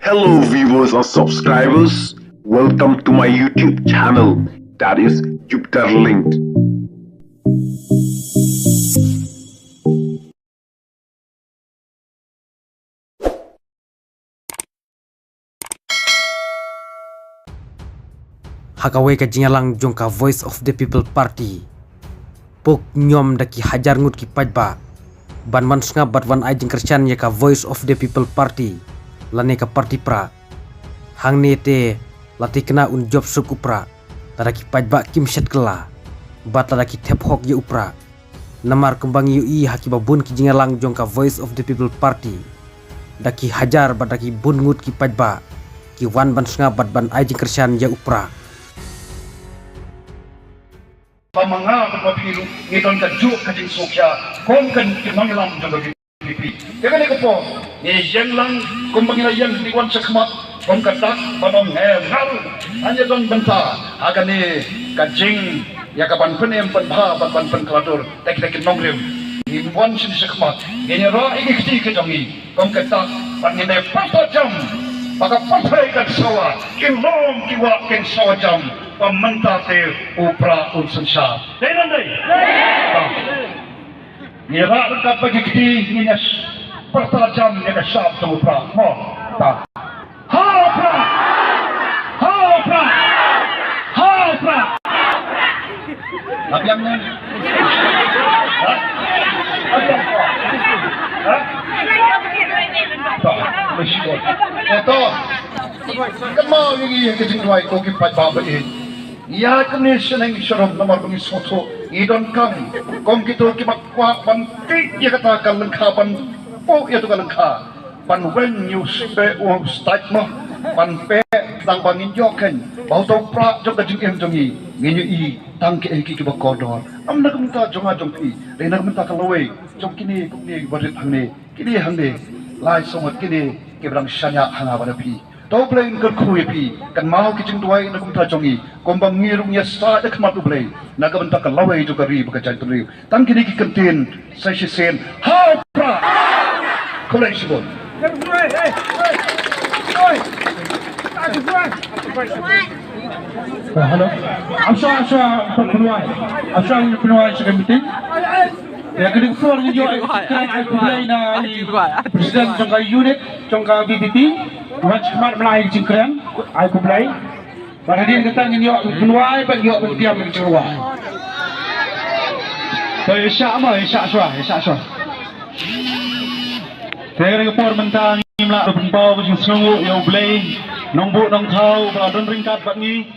Hello viewers or subscribers, welcome to my YouTube channel, that is Lyngz. Hakawai ka jingalang jong ka Voice of the People Party. Pok nyom daki hajar ngut ki paitbah. Ban man snga bat wan ai jingkyrshan ya ka Voice of the People Party. Lane ka parti Prah. Hang nete lati kena un job suk upra. Tadaki paitbah kim shet kela. Bat tadaki tep hok ye upra. Namar kembang yu i haki babun ki jingalang jong ka Voice of the People Party. Daki hajar bat daki bun ngut ki paitbah. Ki wan ban snga bat ban ai jingkyrshan ya upra. Pamanga papilu ngiton ka juk ka jing sokya kom kan kinanglam jong ka pipi teka ne ko po ni yang lang kom bangila yang di wan sakmat kom ka tak panong ngal hanya don benta agane ka jing ya ka ban penem pan bha ban pan kladur tek tek nongrem ni wan sin sakmat ni ra iki kiti ke jongi kom ka tak pan ni ne pasta jam maka papai ka sawa kilom kiwa ken sawa jam pementa te upra unsensha. Dengan dai. Ni ra ka bagi kiti ni nas pertajam ni ka syab tu upra. Mo ta. Ha upra. Ha upra. Ha upra. Apa yang ni? Ha? Ha? Ito. Kemau ini yang kejengwai ko ki paitbah ini. Ya kene seneng syarab nomor bengi soto idon kam kom kito ki makwa ban ti ya kata kan lengka ban po ya tu kan lengka ban wen you spe o start mo ban pe tang bangin joken bau to pra jok jing em jongi nginyu i tang ki ki ba kodor am nak minta jonga jong pi le nak minta kaloi jong kini ni barit hangne kini hangne lai somat kini ki brang shanya hanga ba pi tau play kan khui pi kan mau kicing tuai nak minta jongi kombang ngirungnya sa dak matu play nak minta kalawai juga ri baka jang tri tang kini ki kentin sai sen ha pra kolai sibon Hello. Asya penuai sekemeting. Ya keding floor ni jo kan ai play na presiden jangka unit jangka BBT Wan smart melai jingkren ai play. Pada dia kata ni yo penuai bag yo diam di luar. Saya syak ma syak syak. Saya dengan por mentang ni melak berpau berjing sengu yo play nongbu nong thau ba don ringkat bat ni